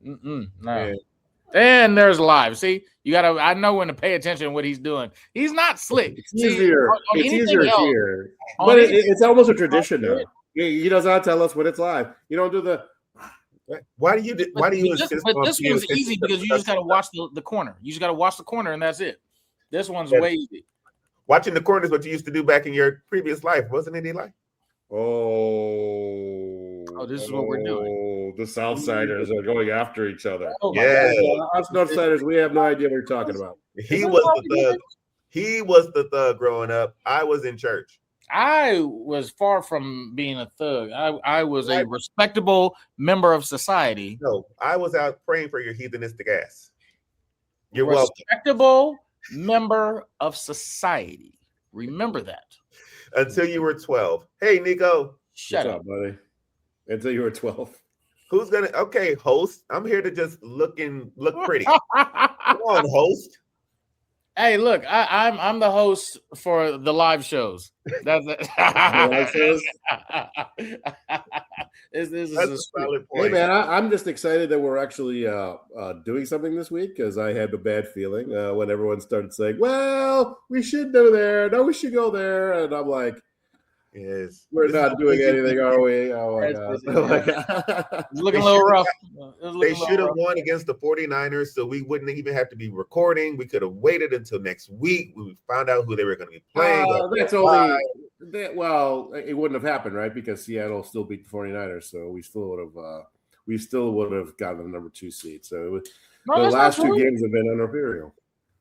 No. Yeah. And there's live. See, you gotta. I know when to pay attention to what he's doing. He's not slick. It's See, easier. on It's anything easier else, here, on but anything it's almost a else, tradition now. He does not tell us when it's live. You don't do the. Why do you insist but on this paying one's attention easy to because you just gotta watch the corner. You just gotta watch the corner, and that's it. This one's way easy. Watching the corner is what you used to do back in your previous life, wasn't it, Eli? Oh, this is what we're doing. The Southsiders are going after each other. Oh, yeah, us Northsiders, we have no idea what you're talking about. He was the thug. He was the thug growing up. I was in church. I was far from being a thug. I was a respectable member of society. No, I was out praying for your heathenistic ass. You're welcome. Respectable member of society. Remember that. Until you were 12. Hey, Nico. Shut up, buddy. Until you were 12. Who's gonna? Okay, host. I'm here to just look pretty. Come on, host. Hey, look, I'm the host for the live shows. That's it. Live shows? This is That's a solid point. Hey man, I'm just excited that we're actually doing something this week because I had a bad feeling when everyone started saying, "Well, we should go there. No, we should go there," and I'm like, "Yes, we're not doing anything, are we?" Oh my god! It's looking a little rough. They should have won against the 49ers, so we wouldn't even have to be recording. We could have waited until next week. We found out who they were going to be playing. That's only well, it wouldn't have happened, right? Because Seattle still beat the 49ers, so we still would have gotten the number 2 seed. So the last 2 games have been unimperial.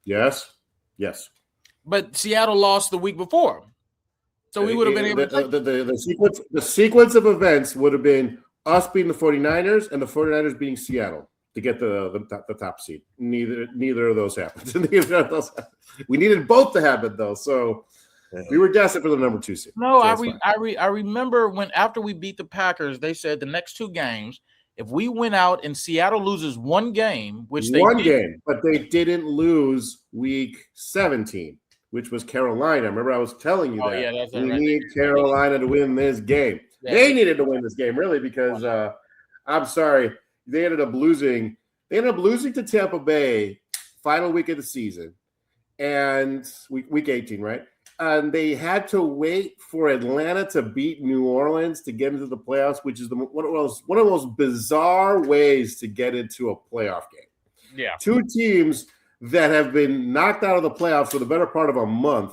Yes. But Seattle lost the week before. So we would have been able to the sequence of events would have been us beating the 49ers and the 49ers beating Seattle to get the top seed. Neither of those happened. We needed both to happen though. So we were destined for the number 2 seed. No, so I remember when after we beat the Packers, they said the next 2 games, if we win out and Seattle loses 1 game, which they did, but they didn't lose week 17. Which was Carolina. Remember, I was telling you that. Yeah, that's we need Carolina to win this game. Yeah. They needed to win this game, really, because I'm sorry, they ended up losing. They ended up losing to Tampa Bay final week of the season, and week 18, right? And they had to wait for Atlanta to beat New Orleans to get into the playoffs, which is one of the most bizarre ways to get into a playoff game. Yeah, 2 teams that have been knocked out of the playoffs for the better part of a month,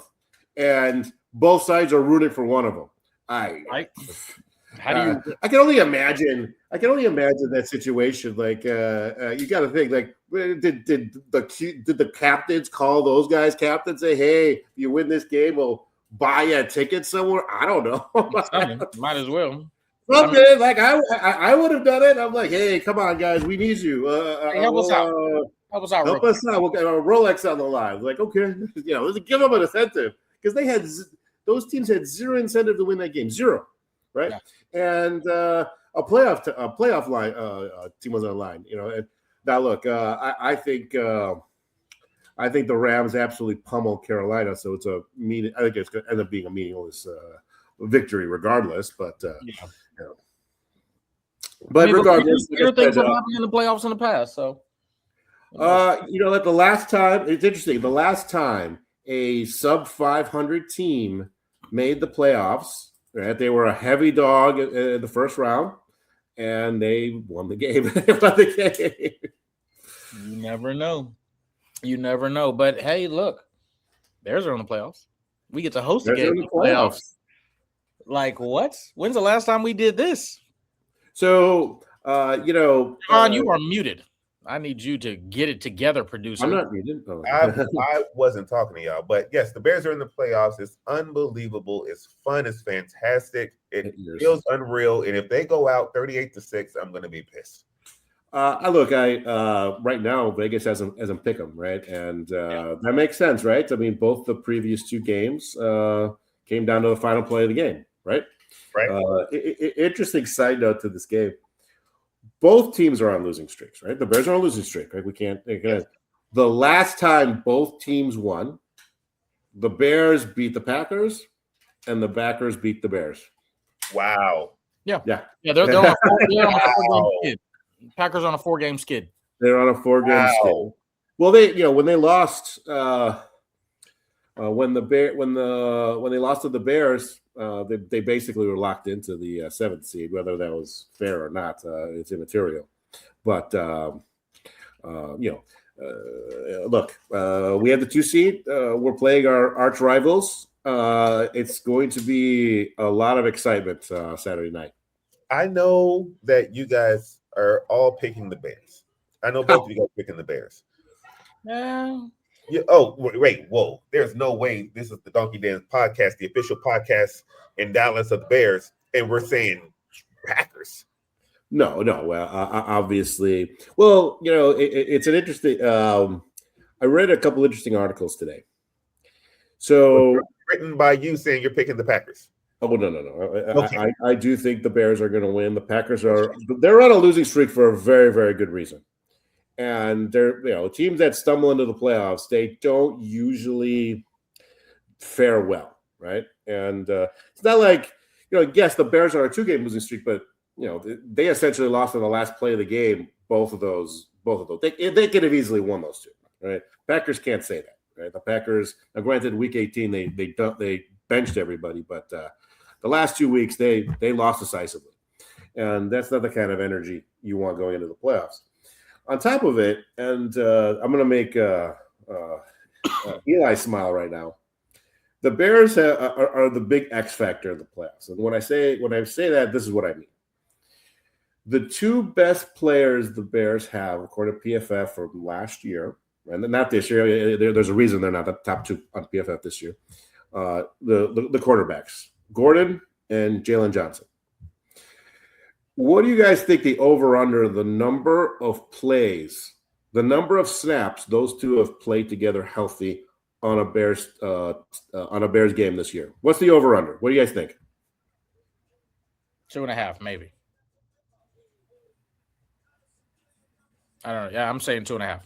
and both sides are rooting for one of them. I can only imagine that situation. Like, you got to think, like, did the captains call those guys captains? Say, hey, if you win this game, we'll buy you a ticket somewhere. I don't know. Might as well. Something like I would have done it. I'm like, hey, come on, guys, we need you. Help us out. Help us out. We'll get a Rolex on the line. Like, okay, let's give them an incentive because those teams had 0 incentive to win that game, 0, right? Yeah. And a playoff team was on the line. And now look, I think the Rams absolutely pummeled Carolina, so I think it's going to end up being a meaningless victory, regardless. But regardless, things have happened in the playoffs in the past, so. At the last time, it's interesting. The last time a sub 500 team made the playoffs, right? They were a heavy dog in the first round, and they won the game. You never know. But hey, look, Bears are in the playoffs. We get to host a game in the playoffs. Like what? When's the last time we did this? So, John, you are muted. I need you to get it together, producer. I'm not muted. Oh. I wasn't talking to y'all, but yes, the Bears are in the playoffs. It's unbelievable. It's fun. It's fantastic. It feels unreal. And if they go out 38-6, I'm going to be pissed. Right now Vegas hasn't picked them, right? And that makes sense, right? I mean, both the previous 2 games came down to the final play of the game, right? Right. Interesting side note to this game. Both teams are on losing streaks, right? The Bears are on a losing streak, right? The last time both teams won, the Bears beat the Packers, and the Packers beat the Bears. Wow. Yeah. They're on Packers on a 4-game skid. They're on a 4-game skid. Well, when they lost when they lost to the Bears, they basically were locked into the 7th seed. Whether that was fair or not, it's immaterial. But look, we had the 2 seed. We're playing our arch rivals. It's going to be a lot of excitement Saturday night. I know that you guys are all picking the Bears. I know both of you guys are picking the Bears. Yeah. Oh, wait, whoa. There's no way this is the Donkey Dance podcast, the official podcast in Dallas of the Bears, and we're saying Packers. No. Obviously. Well, it's an interesting. I read a couple interesting articles today. So written by you saying you're picking the Packers. Oh no. Okay. I do think the Bears are going to win. The Packers they're on a losing streak for a very, very good reason. And they're teams that stumble into the playoffs, they don't usually fare well, right? And it's not like yes, the Bears are a 2-game losing streak, but they essentially lost in the last play of the game. Both of those, they could have easily won those 2, right? Packers can't say that, right? The Packers, now granted, week 18 they benched everybody, but the last 2 weeks they lost decisively, and that's not the kind of energy you want going into the playoffs. On top of it, and I'm going to make Eli smile right now. The Bears are the big X factor of the playoffs, and when I say that, this is what I mean. The 2 best players the Bears have, according to PFF from last year, and not this year. There's a reason they're not the top 2 on PFF this year. The quarterbacks, Gordon and Jalen Johnson. What do you guys think the over/under, the number of plays, the number of snaps those 2 have played together healthy on a Bears game this year? What's the over/under? What do you guys think? 2.5, maybe. I don't know. Yeah, I'm saying 2.5.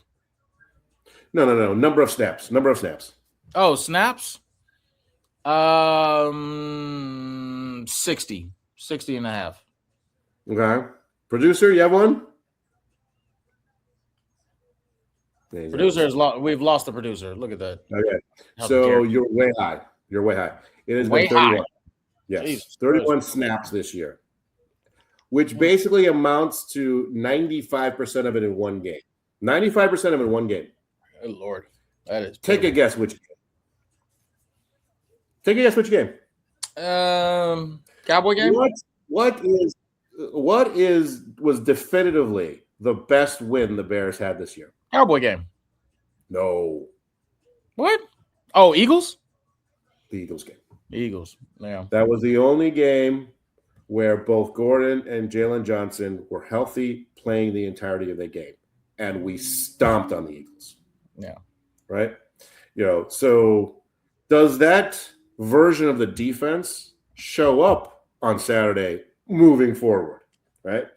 No. Number of snaps. Oh, snaps? 60.5. Okay. Producer, you have one? Producer we've lost the producer. Look at that. Okay. So you're way high. It has been 31. High. Yes. Jesus 31 Christ. Snaps this year, which basically amounts to 95% of it in one game. 95% of it in one game. Good Lord. That is Take a guess which game. Cowboy game? What was definitively the best win the Bears had this year? Cowboy game. No. What? Oh, Eagles? The Eagles game. Eagles. Yeah. That was the only game where both Gordon and Jalen Johnson were healthy, playing the entirety of the game, and we stomped on the Eagles. Yeah. Right? So does that version of the defense show up on Saturday moving forward, right?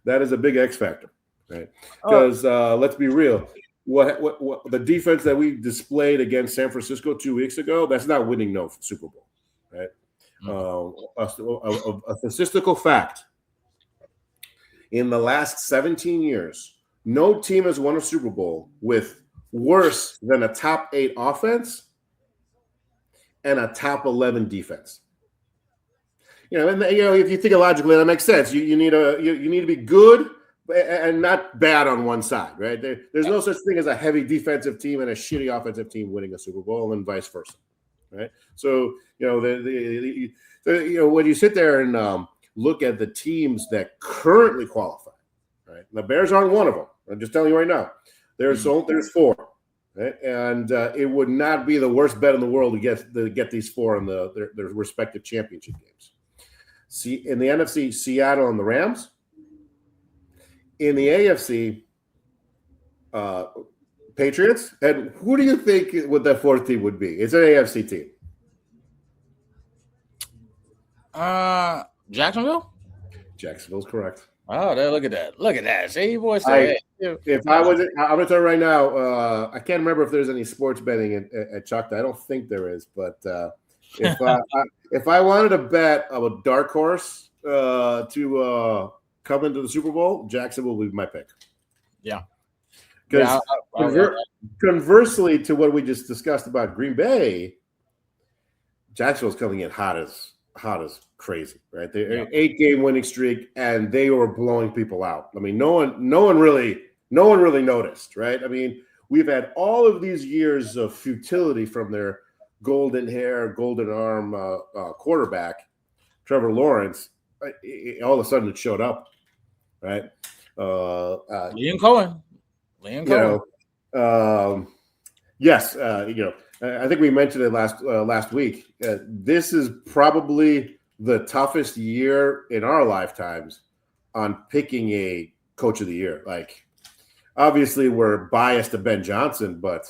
That is a big X factor, right? Because let's be real, what the defense that we displayed against San Francisco 2 weeks ago, that's not winning no Super Bowl, right? A statistical fact: in the last 17 years, no team has won a Super Bowl with worse than a top 8 offense and a top 11 defense. If you think logically, that makes sense. You need to be good and not bad on one side, right? There's no such thing as a heavy defensive team and a shitty offensive team winning a Super Bowl, and vice versa, right? So when you sit there and look at the teams that currently qualify, right? The Bears aren't one of them. I'm just telling you right now. There's 4, right? And it would not be the worst bet in the world to get these 4 in their respective championship games. See, in the NFC, Seattle and the Rams. In the AFC, Patriots. And who do you think what that 4th team would be? It's an AFC team. Jacksonville? Jacksonville's correct. Oh, look at that. See, boy. I'm going to tell you right now, I can't remember if there's any sports betting at Choctaw. I don't think there is, but if I wanted to bet a dark horse to come into the Super Bowl, Jacksonville will be my pick. Yeah. Because conversely to what we just discussed about Green Bay, Jacksonville's coming in hot as crazy, right? They're an 8-game winning streak, and they were blowing people out. I mean, no one really noticed, right? I mean, we've had all of these years of futility from their golden hair, golden arm quarterback, Trevor Lawrence. All of a sudden, it showed up, right? Liam Cohen. Yes, I think we mentioned it last week. This is probably the toughest year in our lifetimes on picking a coach of the year. Like, obviously, we're biased to Ben Johnson, but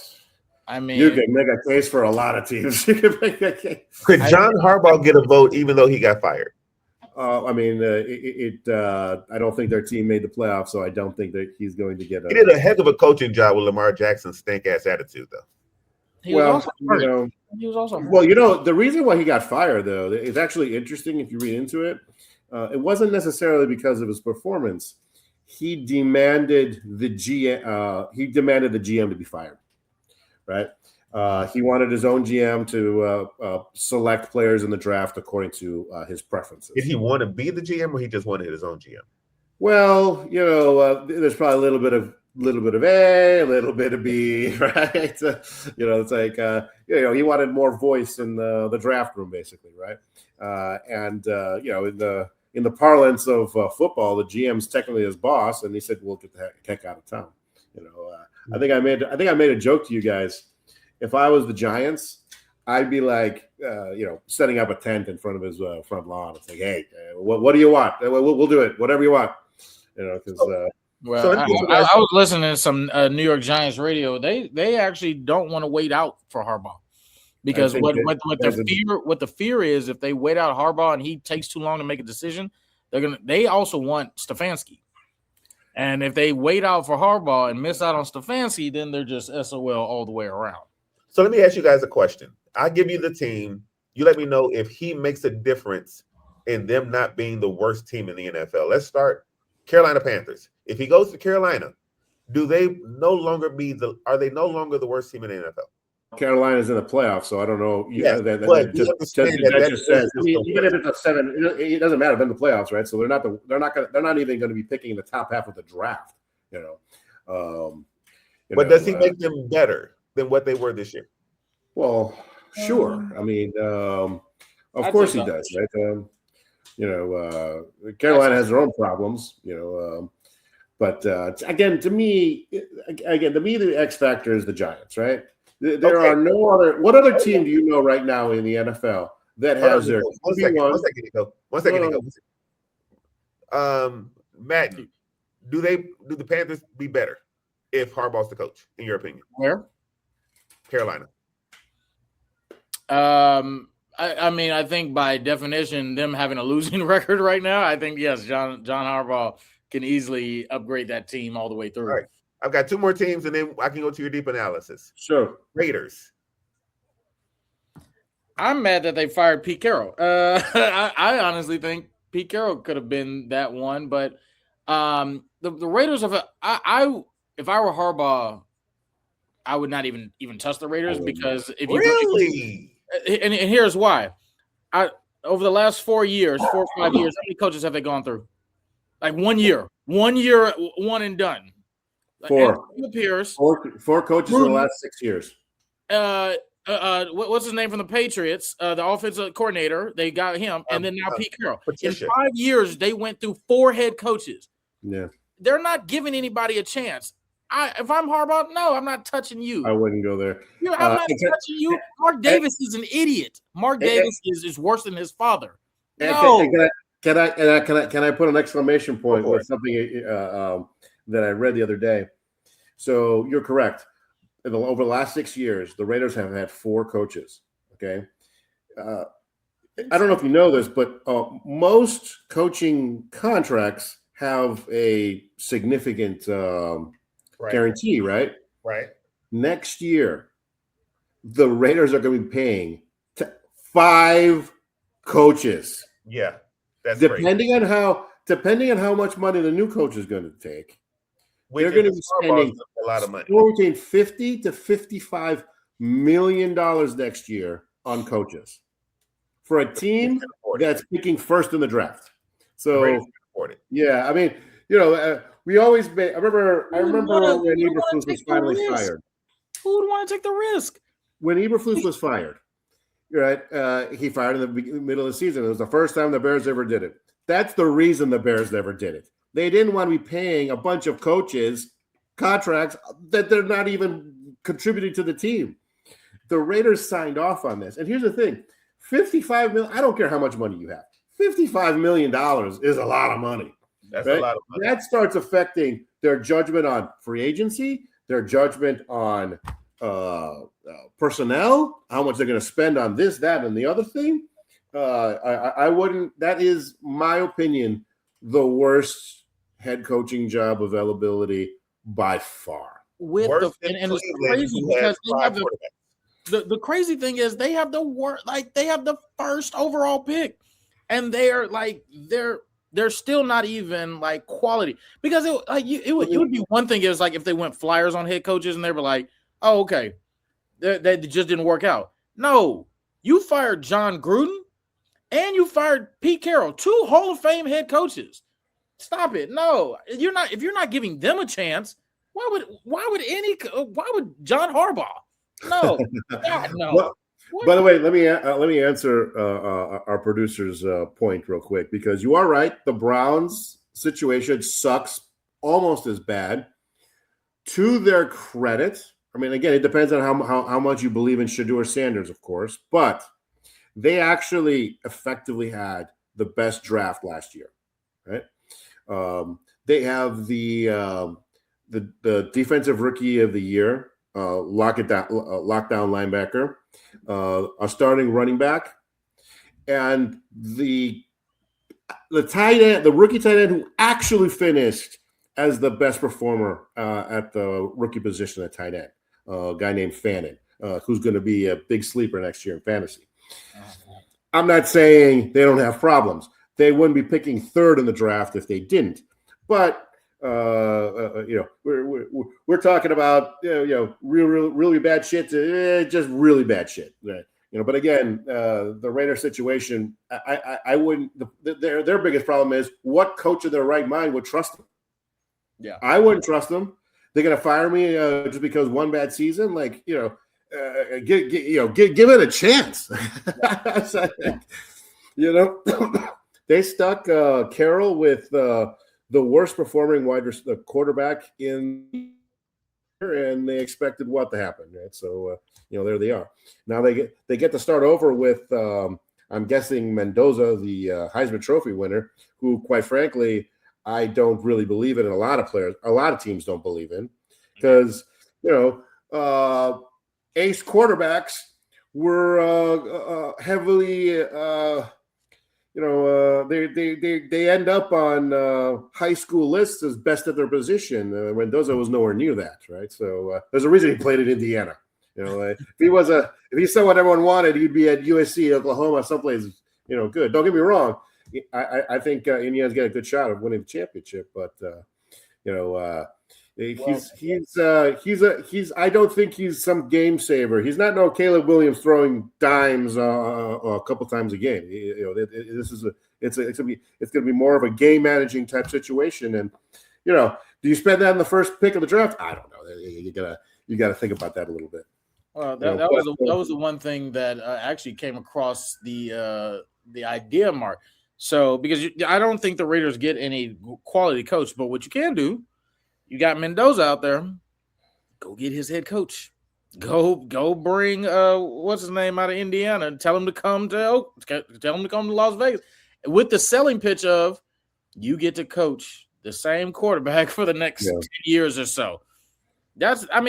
I mean, you can make a case for a lot of teams. Could John Harbaugh get a vote even though he got fired? I mean, I don't think their team made the playoffs, so I don't think that he's going to get. He did a heck of a coaching job with Lamar Jackson's stink-ass attitude, though. He was also hurt. Well, the reason why he got fired, though, is actually interesting if you read into it. It wasn't necessarily because of his performance. He demanded the GM to be fired, right? He wanted his own GM to select players in the draft according to his preferences. Did he want to be the GM, or he just wanted his own GM? Well, there's probably a little bit of A, a little bit of B, right? It's like he wanted more voice in the draft room, basically, right? In the parlance of football, the GM's technically his boss, and he said, "We'll get the heck out of town." I think I made a joke to you guys. If I was the Giants, I'd be like, setting up a tent in front of his front lawn. It's like, hey, what do you want? We'll do it, whatever you want. Because I was listening to some New York Giants radio. They actually don't want to wait out for Harbaugh because what the fear is, if they wait out Harbaugh and he takes too long to make a decision, they also want Stefanski. And if they wait out for Harbaugh and miss out on Stefanski, then they're just SOL all the way around. So let me ask you guys a question. I give you the team. You let me know if he makes a difference in them not being the worst team in the NFL. Let's start Carolina Panthers. If he goes to Carolina, are they no longer the worst team in the NFL? Carolina's in the playoffs, so I don't know. Yes, even if it's a 7, it doesn't matter. They're in the playoffs, right? So they're not even going to be picking the top half of the draft. But does he make them better than what they were this year? Well, sure. I mean, of course he does, right? Carolina has their own problems, but again, to me, the X factor is the Giants, right? There are no other. What other team do you know right now in the NFL that has their one second. Matt, do the Panthers be better if Harbaugh's the coach, in your opinion? Where? Carolina. I mean, I think by definition, them having a losing record right now, I think yes, John Harbaugh can easily upgrade that team all the way through. All right. I've got 2 more teams, and then I can go to your deep analysis. Sure. Raiders. I'm mad that they fired Pete Carroll. I honestly think Pete Carroll could have been that one, but the Raiders if I were Harbaugh, I would not even touch the Raiders because if you really and here's why. Over the last 4 years, 4 or 5 years, how many coaches have they gone through? Like 1 year, one and done. Four coaches in the Gruden, last 6 years. What's his name from the Patriots? The offensive coordinator, they got him, and then now Pete Carroll. Patricia. In 5 years, they went through 4 head coaches. Yeah, they're not giving anybody a chance. If I'm Harbaugh, no, I'm not touching you. I wouldn't go there. I'm not touching you. Mark Davis is an idiot. Mark Davis is worse than his father. No. Can I put an exclamation point with something that I read the other day? So you're correct. Over the last 6 years, the Raiders have had 4 coaches. Okay, I don't know if you know this, but most coaching contracts have a significant guarantee, right? Right. Next year, the Raiders are going to be paying 5 coaches. Yeah, that's depending great. on how depending on how much money the new coach is going to take, they're going to be spending a lot of money, between $50 to $55 million next year on coaches for a team that's picking first in the draft. So, yeah, I mean, we always I remember when Eberflus was finally fired. Who would want to take the risk? When Eberflus was fired, right? He fired in the middle of the season. It was the first time the Bears ever did it. That's the reason the Bears never did it. They didn't want to be paying a bunch of coaches contracts that they're not even contributing to the team. The Raiders signed off on this. And here's the thing, $55 million, I don't care how much money you have. $55 million is a lot of money. That's right? A lot of money. That starts affecting their judgment on free agency, their judgment on personnel, how much they're going to spend on this, that, and the other thing. I wouldn't. That is my opinion. The worst head coaching job availability by far. With and it's crazy because they have the crazy thing is they have they have the first overall pick, and they're still not even like quality, because it would be one thing is like if they went flyers on head coaches and they were like, oh, okay, that just didn't work out. No, you fired John Gruden and you fired Pete Carroll, 2 Hall of Fame head coaches. Stop it. No, you're not. If you're not giving them a chance, why would John Harbaugh? No, God, no. Well, by the way, let me answer our producer's point real quick, because you are right. The Browns situation sucks almost as bad. To their credit, I mean, again, it depends on how much you believe in Shedeur Sanders, of course, but they actually effectively had the best draft last year, right? They have the defensive rookie of the year, lockdown linebacker, a starting running back, and the tight end, the rookie tight end who actually finished as the best performer at the rookie position at tight end, a guy named Fannin, who's going to be a big sleeper next year in fantasy. I'm not saying they don't have problems. They wouldn't be picking third in the draft if they didn't. But we're talking about really bad shit to just really bad shit. Right? But again, the Raider situation, I wouldn't. Their biggest problem is what coach in their right mind would trust them. Yeah, I wouldn't trust them. They're gonna fire me just because one bad season. Like give it a chance. They stuck Carroll with the worst performing quarterback in, and they expected what to happen. Right? So there they are. Now they get to start over with I'm guessing Mendoza, the Heisman Trophy winner, who quite frankly I don't really believe in. A lot of teams don't believe in, because ace quarterbacks were heavily they end up on high school lists as best at their position. Mendoza was nowhere near that, right? So there's a reason he played at Indiana. If he's someone everyone wanted, he'd be at USC, Oklahoma, someplace good. Don't get me wrong. I think Indiana's got a good shot of winning the championship, but he's I don't think he's some game saver. He's not no Caleb Williams throwing dimes a couple times a game. It's gonna be more of a game managing type situation. And do you spend that in the first pick of the draft? I don't know. You gotta think about that a little bit. That was the one thing that actually came across the idea, Mark. So because I don't think the Raiders get any quality coach, but what you can do, you got Mendoza out there. Go get his head coach. Go bring what's his name out of Indiana. Tell him to come to Las Vegas with the selling pitch of you get to coach the same quarterback for the next 10 years or so. That's a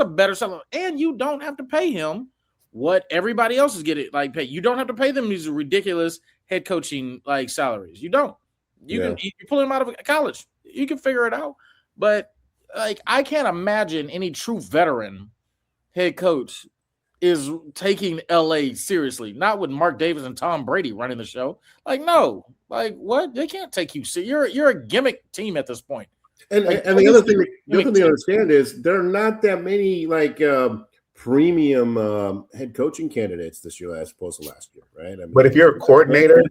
better seller, and you don't have to pay him what everybody else is getting pay. You don't have to pay them these ridiculous head coaching salaries. You don't. You pull him out of college. You can figure it out. But I can't imagine any true veteran head coach is taking LA seriously. Not with Mark Davis and Tom Brady running the show. No. Like what? They can't take you. So you're a gimmick team at this point. And the other thing to understand is there are not that many premium head coaching candidates this year as opposed to last year, right? I mean, but if you're a coordinator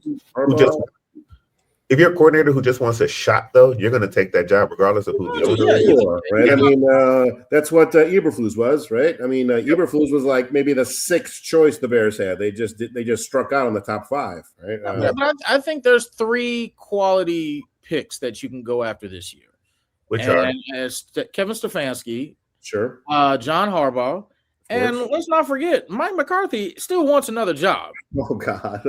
who just wants a shot, though, you're going to take that job regardless of who the owner is, right? I mean, that's what Eberflus was, right? I mean, Eberflus was like maybe the sixth choice the Bears had. They just struck out on the top five, right? But I think there's 3 quality picks that you can go after this year. Which are Kevin Stefanski, sure, John Harbaugh, and let's not forget Mike McCarthy still wants another job. Oh God!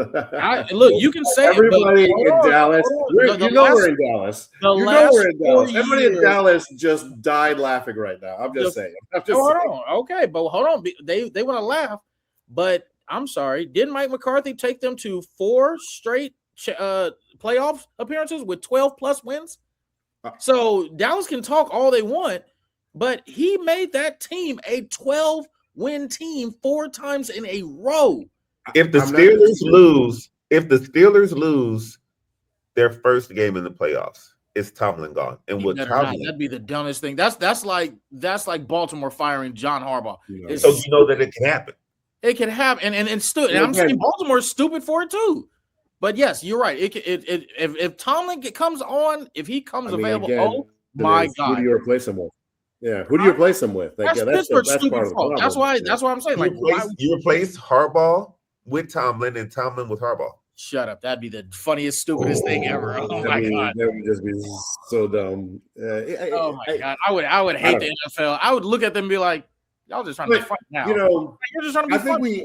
Look, you can say everybody in Dallas. We're in Dallas. We're in Dallas. Everybody in Dallas just died laughing right now. I'm just saying. Hold on. Okay, but hold on. They want to laugh, but I'm sorry. Didn't Mike McCarthy take them to 4 straight playoff appearances with 12+ wins? So Dallas can talk all they want, but he made that team a 12-win team 4 times in a row. If the Steelers lose their first game in the playoffs, it's Tomlin gone. And that'd be the dumbest thing. That's like Baltimore firing John Harbaugh. So you know that it can happen. It can happen, and I'm saying Baltimore's stupid for it too. But yes, you're right. If Tomlin comes on, if he comes available, again, my God, who do you replace him with? Yeah, who do you replace him with? That's part of the problem. That's why I'm saying you replace Harbaugh with Tomlin and Tomlin with Harbaugh. Shut up! That'd be the funniest, stupidest thing ever. Oh my God, that would just be so dumb. Oh my God, I would hate the NFL. I would look at them and be like, y'all just trying to be funny now. You're just trying to be funny.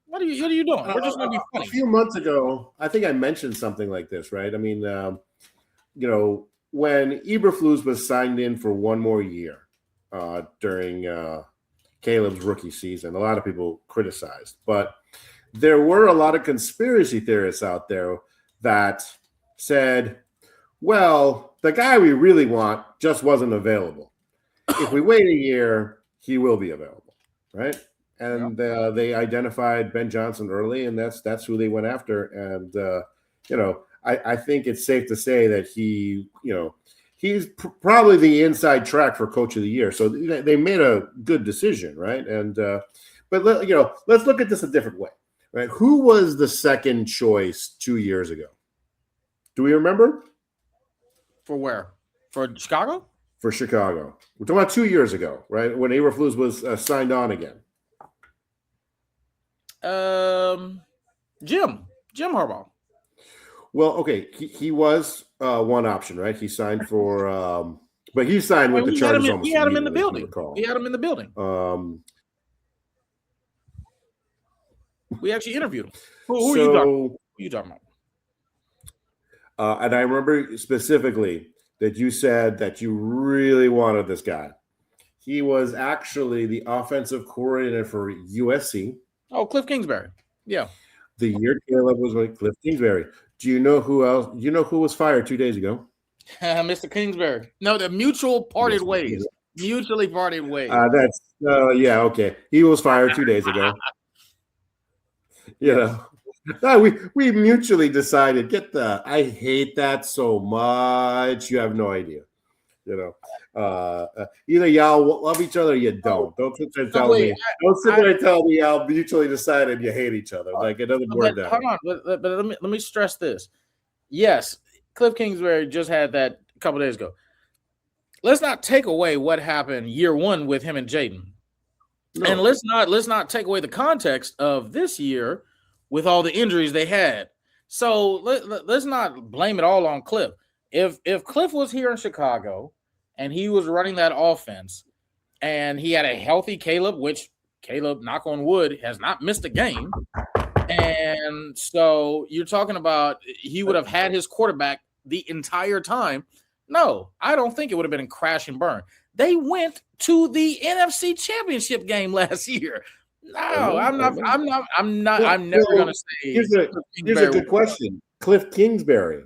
What are you doing? We're just going to be funny. A few months ago, I think I mentioned something like this, right? I mean, when Eberflus was signed in for one more year during Caleb's rookie season, a lot of people criticized. But there were a lot of conspiracy theorists out there that said, well, the guy we really want just wasn't available. If we wait a year, he will be available, right? And they identified Ben Johnson early, and that's who they went after. And I think it's safe to say that he's probably the inside track for Coach of the Year. So they made a good decision, right? And but let's look at this a different way, right? Who was the second choice 2 years ago? Do we remember? For where? For Chicago? For Chicago. We're talking about 2 years ago, right? When Eberflus was signed on again. Jim Harbaugh. Well, okay, he was one option, right? He signed for, but he signed with the Chargers. He had him in the building. He had him in the building. We actually interviewed him. Who are you talking about? And I remember specifically that you said that you really wanted this guy. He was actually the offensive coordinator for USC. Oh, Cliff Kingsbury. Yeah. The year Caleb was with Cliff Kingsbury. Do you know who else? You know who was fired 2 days ago? Mr. Kingsbury. No, the mutually parted ways. Yeah, okay. He was fired 2 days ago. We mutually decided, I hate that so much. You have no idea. Either y'all love each other or you don't. Don't sit there and tell me. Don't sit there and tell me y'all mutually decided you hate each other. Like it doesn't work that. Hold on, but let me stress this. Yes, Cliff Kingsbury just had that a couple days ago. Let's not take away what happened year one with him and Jaden, and let's not take away the context of this year with all the injuries they had. So let's not blame it all on Cliff. If Cliff was here in Chicago and he was running that offense and he had a healthy Caleb, which Caleb, knock on wood, has not missed a game. And so you're talking about he would have had his quarterback the entire time. No, I don't think it would have been a crash and burn. They went to the NFC Championship game last year. No, I'm never going to say. Here's a good question. Cliff Kingsbury.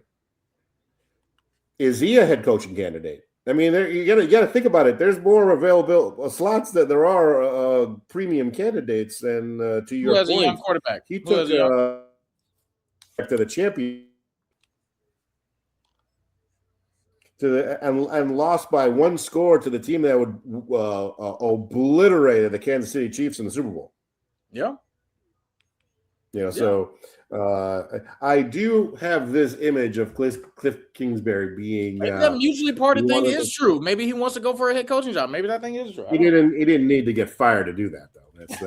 Is he a head coaching candidate? I mean, you got to think about it. There's more available slots that there are premium candidates. And to your point, a young quarterback. He took back to the champion. and lost by one score to the team that would obliterate the Kansas City Chiefs in the Super Bowl. Yeah. So I do have this image of Cliff Kingsbury being that mutually parted thing is true. Maybe he wants to go for a head coaching job. Maybe that thing is true. He didn't need to get fired to do that, though. That's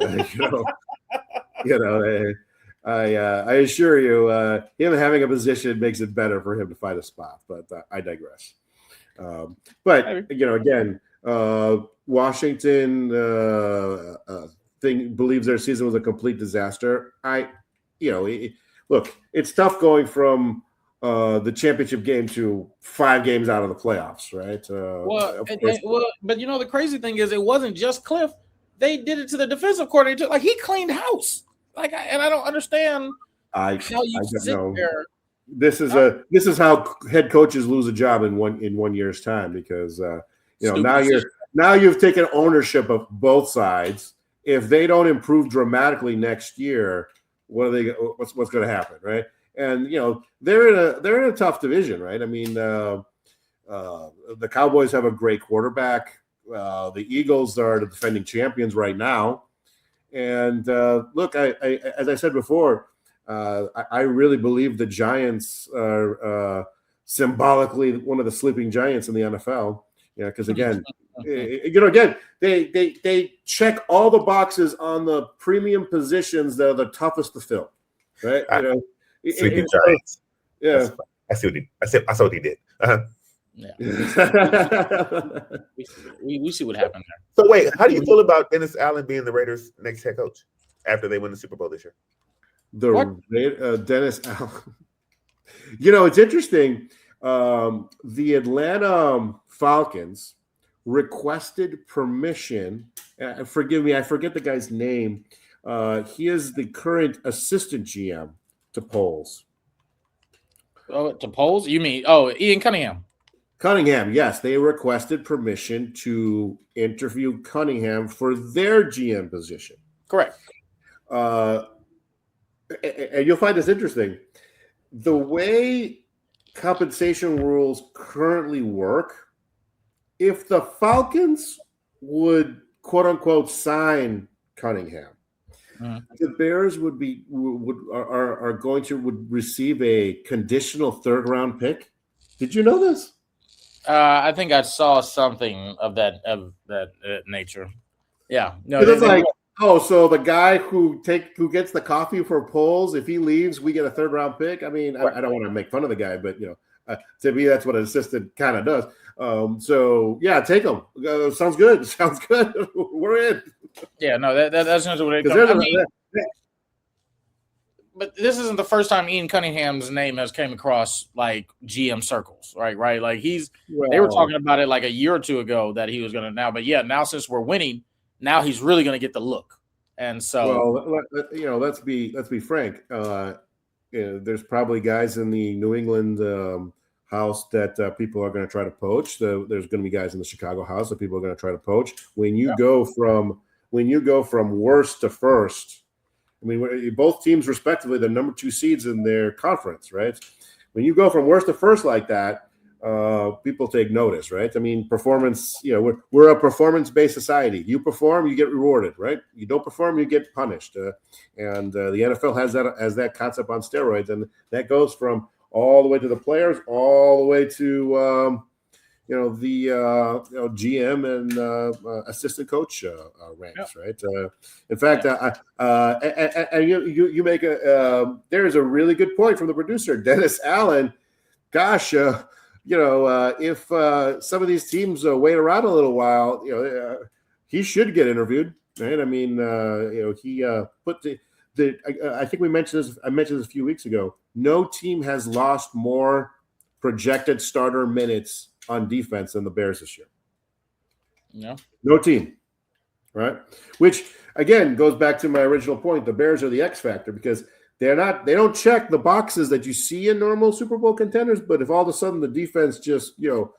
I assure you, him having a position makes it better for him to find a spot. But I digress. But again, Washington believes their season was a complete disaster. Look, it's tough going from the championship game to 5 games out of the playoffs, right? But the crazy thing is, it wasn't just Cliff. They did it to the defensive coordinator. Like, he cleaned house. Like, and I don't understand how you sit there. This is how head coaches lose a job in 1 year's time, because now you've taken ownership of both sides. If they don't improve dramatically next year, what's going to happen, right? And they're in a tough division, right? I mean, the Cowboys have a great quarterback. The Eagles are the defending champions right now. And look, as I said before, I really believe the Giants are symbolically one of the sleeping giants in the NFL. Because again, they check all the boxes on the premium positions that are the toughest to fill, right? Sleeping giants. Yeah, I saw what he did. Uh-huh. Yeah, we see what happened there. So wait, how do you feel about Dennis Allen being the Raiders' next head coach after they win the Super Bowl this year? Dennis Allen. It's interesting. The Atlanta Falcons requested permission. Forgive me, I forget the guy's name. He is the current assistant GM to Poles. Oh, to Poles? You mean Ian Cunningham? Cunningham, yes. They requested permission to interview Cunningham for their GM position. Correct. And you'll find this interesting. The way compensation rules currently work, if the Falcons would, quote unquote, sign Cunningham, the Bears would receive a conditional 3rd round pick. Did you know this? I think I saw something of that nature. Yeah. No, it's like, so the guy who gets the coffee for Poles, if he leaves, we get a 3rd round pick. I mean, I don't want to make fun of the guy, but to me, that's what an assistant kind of does. So yeah, take him. Sounds good. Sounds good. We're in. Yeah, no, that's not what it comes. But this isn't the first time Ian Cunningham's name has came across like GM circles, right? Like they were talking about it like a year or two ago that he was going to now, but now since we're winning, now he's really going to get the look. And so, let's be frank. There's probably guys in the New England house that people are going to try to poach. There's going to be guys in the Chicago house that people are going to try to poach. When you go from worst to first, I mean, both teams respectively, the number 2 seeds in their conference, right? When you go from worst to first like that, people take notice, right? I mean, performance, we're a performance-based society. You perform, you get rewarded, right? You don't perform, you get punished. And the NFL has that concept on steroids, and that goes from all the way to the players, all the way to the GM and assistant coach ranks, right? In fact, you make there is a really good point from the producer, Dennis Allen. Gosh, if some of these teams wait around a little while, he should get interviewed, right? I mean, he put I think I mentioned this a few weeks ago. No team has lost more projected starter minutes on defense than the Bears this year. Yeah. No team, right? Which again goes back to my original point. The Bears are the X factor because they don't check the boxes that you see in normal Super Bowl contenders. But if all of a sudden the defense just hits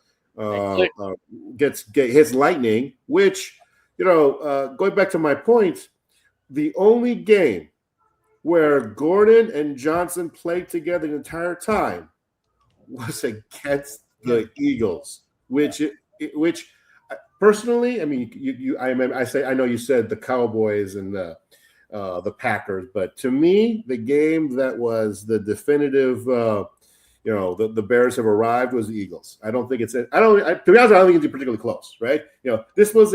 lightning, which going back to my point, the only game where Gordon and Johnson played together the entire time was against the Eagles, which personally, I mean, I know you said the Cowboys and the Packers, but to me, the game that was the definitive, the Bears have arrived was the Eagles. I don't think to be honest, I don't think it's particularly close, right? This was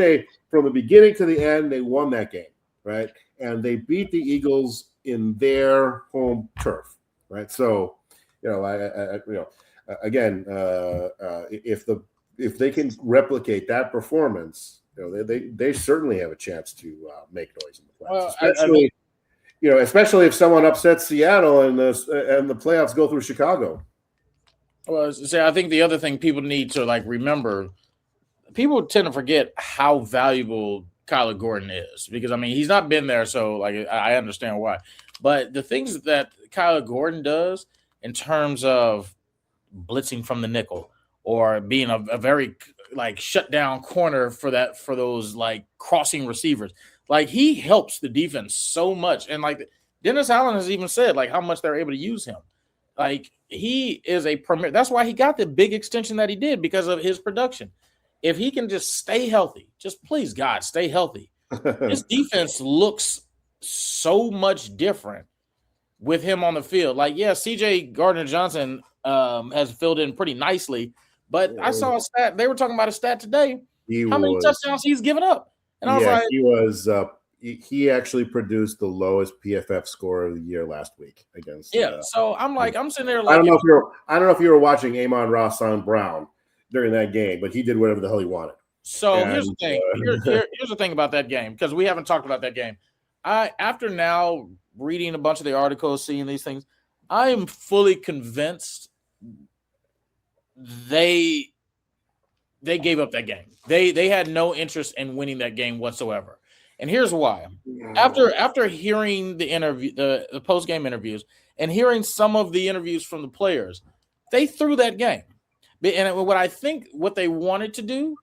from the beginning to the end, they won that game, right? And they beat the Eagles in their home turf, right? So, again, if they can replicate that performance, they certainly have a chance to make noise in the playoffs. Especially if someone upsets Seattle and the playoffs go through Chicago. Well, I think the other thing people need to remember, people tend to forget how valuable Kyler Gordon is, because I mean he's not been there, so I understand why. But the things that Kyler Gordon does in terms of blitzing from the nickel or being a very shut down corner for those crossing receivers, he helps the defense so much. And Dennis Allen has even said how much they're able to use him. He is a premier. That's why he got the big extension that he did, because of his production. If he can just stay healthy, just please God, stay healthy. His defense looks so much different with him on the field. CJ Gardner-Johnson has filled in pretty nicely, but I saw a stat. They were talking about a stat today. How many touchdowns he's given up? And I was he actually produced the lowest PFF score of the year last week against. So I'm sitting there I don't know if you were watching Amon-Ra St. Brown during that game, but he did whatever the hell he wanted. So here's the thing. Here's the thing about that game, because we haven't talked about that game. After now reading a bunch of the articles, seeing these things, I am fully convinced they gave up that game. They had no interest in winning that game whatsoever. And here's why. After hearing the interview, the post-game interviews, and hearing some of the interviews from the players, they threw that game. And what they wanted to do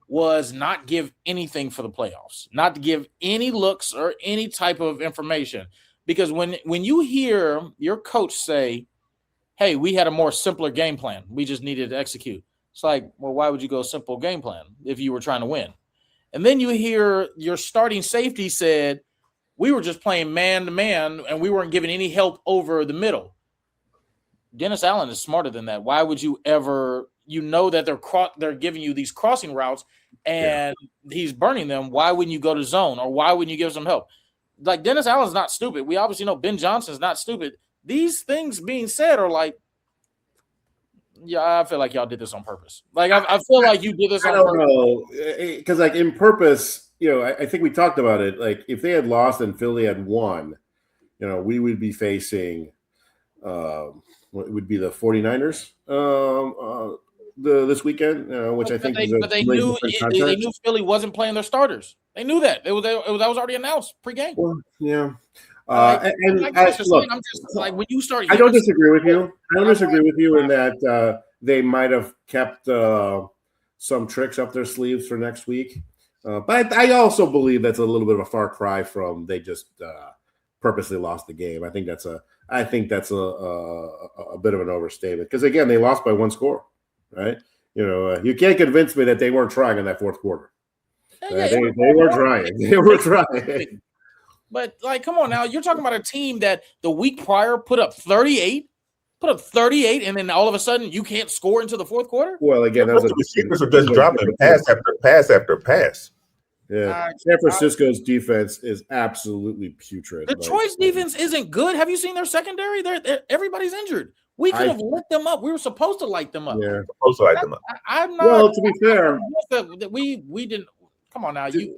was not give anything for the playoffs, not to give any looks or any type of information. Because when you hear your coach say, hey, we had a more simpler game plan, we just needed to execute. It's well, why would you go simple game plan if you were trying to win? And then you hear your starting safety said, we were just playing man-to-man and we weren't giving any help over the middle. Dennis Allen is smarter than that. Why would you ever – that they're giving you these crossing routes and he's burning them. Why wouldn't you go to zone, or why wouldn't you give some help? Dennis Allen's not stupid. We obviously know Ben Johnson's not stupid. These things being said are I feel like y'all did this on purpose. I feel like you did this on purpose. I don't know, because in purpose, I think we talked about it. If they had lost and Philly had won, we would be facing what would be the 49ers this weekend, which I think. But they knew Philly wasn't playing their starters. They knew that. That was already announced pregame. Well, yeah. When you start, I don't disagree with you. I don't disagree with you in that they might have kept some tricks up their sleeves for next week. But I also believe that's a little bit of a far cry from they just purposely lost the game. I think that's a bit of an overstatement, because again, they lost by one score, right? You can't convince me that they weren't trying in that fourth quarter. Right? They were trying. They were trying. But come on now, you're talking about a team that the week prior put up 38, and then all of a sudden you can't score into the fourth quarter. Well, again, the receivers are just dropping pass after pass after pass. Yeah, San Francisco's defense is absolutely putrid. Detroit's defense isn't good. Have you seen their secondary? Everybody's injured. We could have lit them up. We were supposed to light them up. Yeah, supposed to light them up. I'm not. Well, to be fair, we didn't. Come on now, to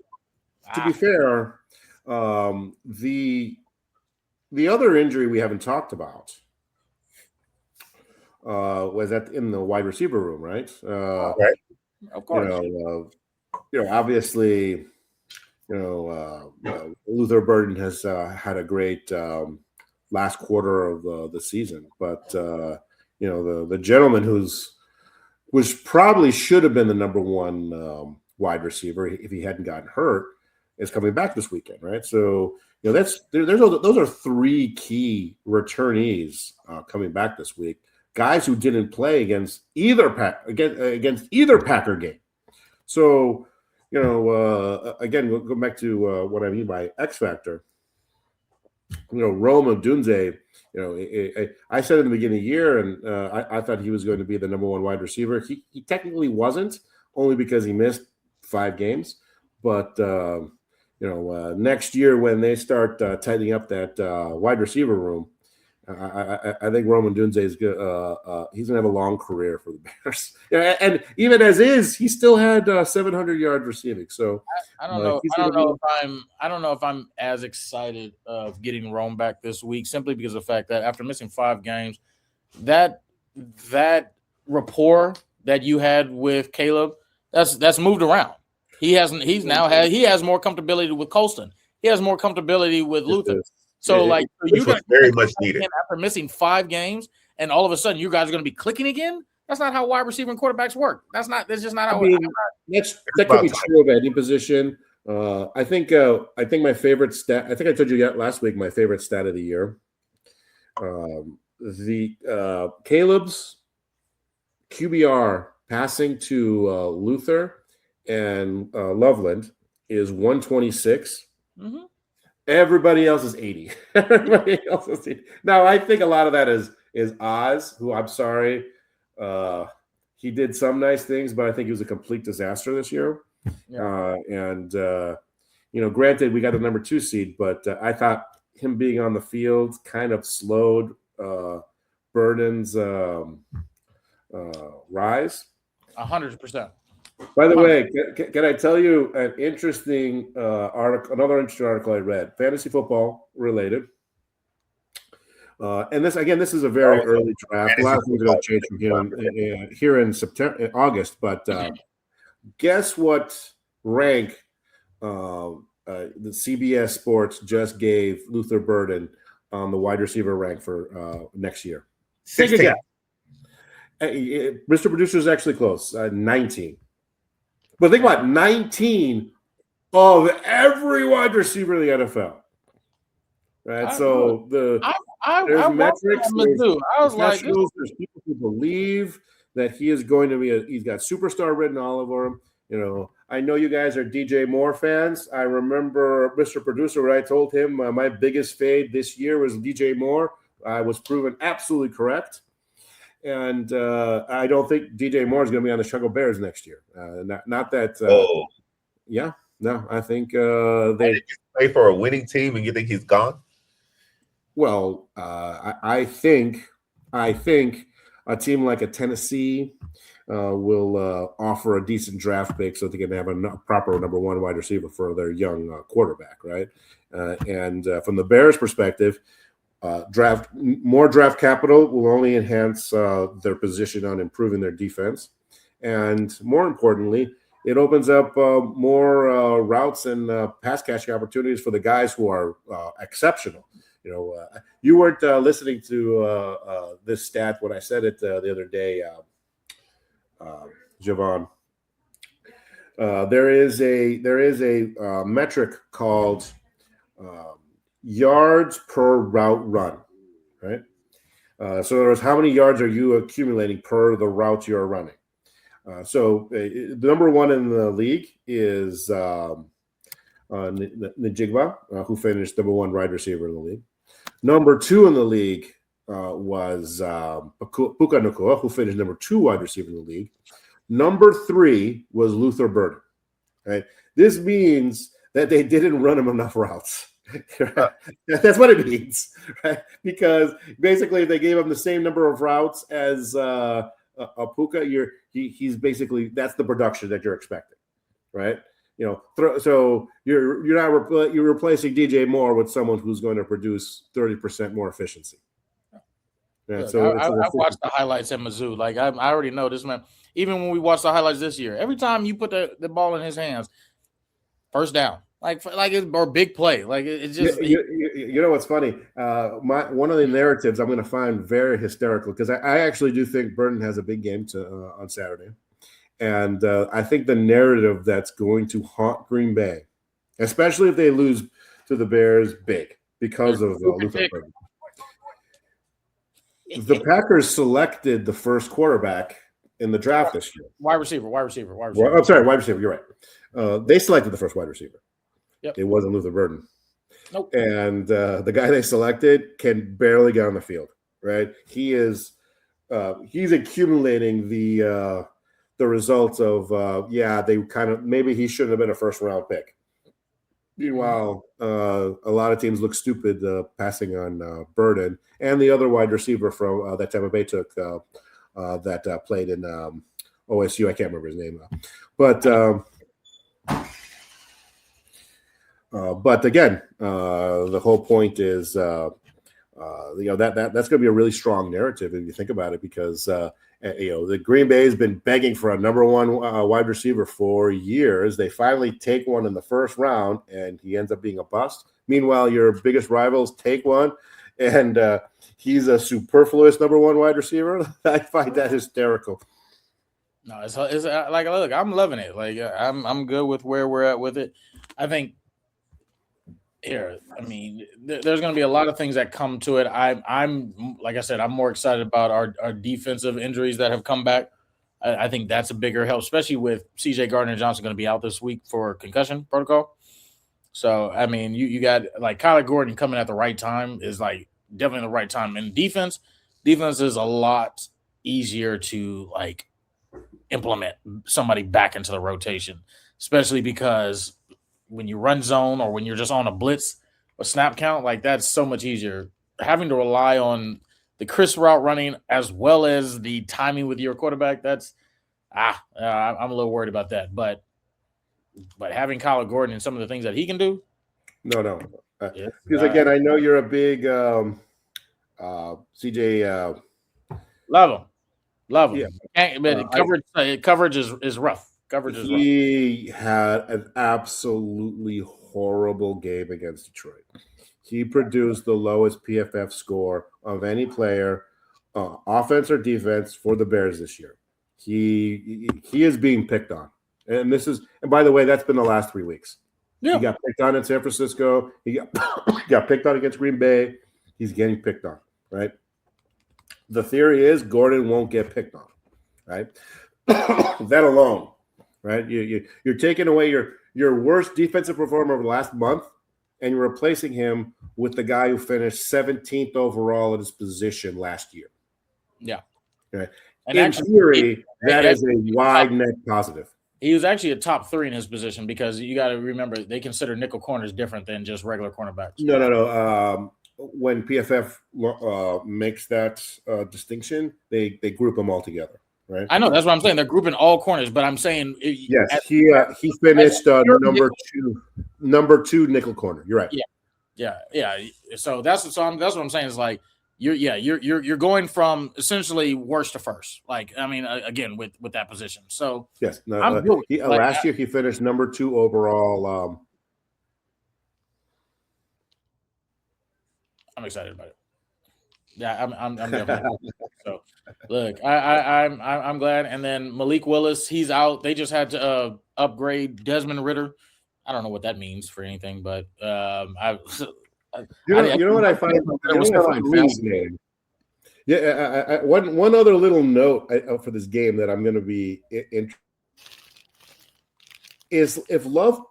be fair, the other injury we haven't talked about was in the wide receiver room, right? Right. Of course. Obviously, Luther Burden has had a great last quarter of the season, but the gentleman which probably should have been the number one wide receiver if he hadn't gotten hurt is coming back this weekend, right? So those are three key returnees coming back this week. guys who didn't play against either Packer game. So, again, we'll go back to what I mean by X factor. Rome Odunze, I said in the beginning of the year, and I thought he was going to be the number one wide receiver. He technically wasn't, only because he missed 5 games. But next year when they start tightening up that wide receiver room, I think Roman Dunze is good. He's gonna have a long career for the Bears. And even as is, he still had 700 yards receiving. So I don't know. I don't know if I'm as excited of getting Rome back this week, simply because of the fact that after missing 5 games, that rapport that you had with Caleb, that's moved around. He has more comfortability with Colston. He has more comfortability with Luther. So, you guys very much needed after missing 5 games, and all of a sudden you guys are going to be clicking again. That's not how wide receiver and quarterbacks work. That's just not how. That could be true of any position. I think my favorite stat. I think I told you last week my favorite stat of the year. Caleb's QBR passing to Luther and Loveland is 126. Mm-hmm. Everybody else is 80. Everybody else is 80. Now, I think a lot of that is Oz, who, I'm sorry, he did some nice things, but I think he was a complete disaster this year. Yeah. Granted, we got the number 2 seed, but I thought him being on the field kind of slowed Burden's rise. 100%. By the way, can I tell you an interesting article? Another interesting article I read, fantasy football related. And this is a very early draft. A lot of things are going to change from here in August. But guess what rank the CBS Sports just gave Luther Burden on the wide receiver rank for next year? 16. Mr. Producer is actually close, 19. But think about 19 of every wide receiver in the NFL. Right. There's metrics. There's people who believe that he is going to be he's got superstar written all over him. I know you guys are DJ Moore fans. I remember Mr. Producer when I told him my biggest fade this year was DJ Moore. I was proven absolutely correct. And I don't think DJ Moore is going to be on the Chicago Bears next year. Not that. Yeah, no, I think they play for a winning team, and you think he's gone. Well, I think a team like a Tennessee will offer a decent draft pick so they can have a proper number 1 wide receiver for their young quarterback, right? And from the Bears' perspective. More draft capital will only enhance their position on improving their defense, and more importantly, it opens up more routes and pass catching opportunities for the guys who are exceptional. You weren't listening to this stat when I said it the other day, Javon. There is a metric called yards per route run, right? So in other words, how many yards are you accumulating per the routes you're running? The number 1 in the league is Njigba, who finished number 1 wide receiver in the league. Number 2 in the league was Puka Nacua, who finished number 2 wide receiver in the league. Number 3 was Luther Burden. Right? This means that they didn't run him enough routes. That's what it means, right? Because basically, if they gave him the same number of routes as a Puka, he's basically that's the production that you're expecting, right? So you're replacing DJ Moore with someone who's going to produce 30% more efficiency. Yeah, so I've watched the highlights at Mizzou. Like I already know this man. Even when we watched the highlights this year, every time you put the ball in his hands, first down. Or big play. It's just what's funny. One of the narratives I'm going to find very hysterical because I actually do think Burden has a big game on Saturday, and I think the narrative that's going to haunt Green Bay, especially if they lose to the Bears, big because of Luther Burden. The Packers selected the first quarterback in the draft this year. Wide receiver. I'm sorry, wide receiver. You're right. They selected the first wide receiver. Yep. It wasn't Luther Burden. Nope. And the guy they selected can barely get on the field. Right? He is. He's accumulating the results of they kind of maybe he shouldn't have been a first round pick. Meanwhile, a lot of teams look stupid passing on Burden and the other wide receiver from that Tampa Bay took that played in OSU. I can't remember his name now, but again, the whole point is that's going to be a really strong narrative if you think about it, because the Green Bay has been begging for a number one wide receiver for years. They finally take one in the first round, and he ends up being a bust. Meanwhile, your biggest rivals take one, and he's a superfluous number one wide receiver. I find that hysterical. No, it's like, look, I'm loving it. Like, I'm good with where we're at with it. I think. Here, I mean, there's going to be a lot of things that come to it. I'm like I said, I'm more excited about our defensive injuries that have come back. I think that's a bigger help, especially with C.J. Gardner-Johnson going to be out this week for concussion protocol. So, I mean, you got like Kyler Gordon coming at the right time is like definitely the right time. And defense is a lot easier to like implement somebody back into the rotation, especially because when you run zone or when you're just on a blitz or snap count, like that's so much easier. Having to rely on the crisp route running as well as the timing with your quarterback, that's I'm a little worried about that. But having Kyler Gordon and some of the things that he can do. No. Because again, I know you're a big CJ. Love him. Yeah. But coverage is rough. He had an absolutely horrible game against Detroit. He produced the lowest PFF score of any player, offense or defense, for the Bears this year. He is being picked on, and by the way, that's been the last 3 weeks. Yeah. He got picked on in San Francisco. He got picked on against Green Bay. He's getting picked on, right? The theory is Gordon won't get picked on, right? That alone. Right, you're taking away your worst defensive performer of the last month, and you're replacing him with the guy who finished 17th overall at his position last year. Yeah, right. And in theory, that is a wide net positive. He was actually a top 3 in his position, because you got to remember they consider nickel corners different than just regular cornerbacks. No. When PFF makes that distinction, they group them all together. Right. I know, that's what I'm saying. They're grouping all corners, but I'm saying yes, he finished number 2 nickel corner. You're right. Yeah. So that's what I'm saying is like you're going from essentially worst to first. Like, I mean, again with that position. So yes, last year he finished number 2 overall. I'm excited about it. Yeah, I'm definitely. So, look, I'm glad. And then Malik Willis, he's out. They just had to upgrade Desmond Ridder. I don't know what that means for anything, but you know what I find fascinating. Yeah, one other little note for this game that I'm going to be interested is if Love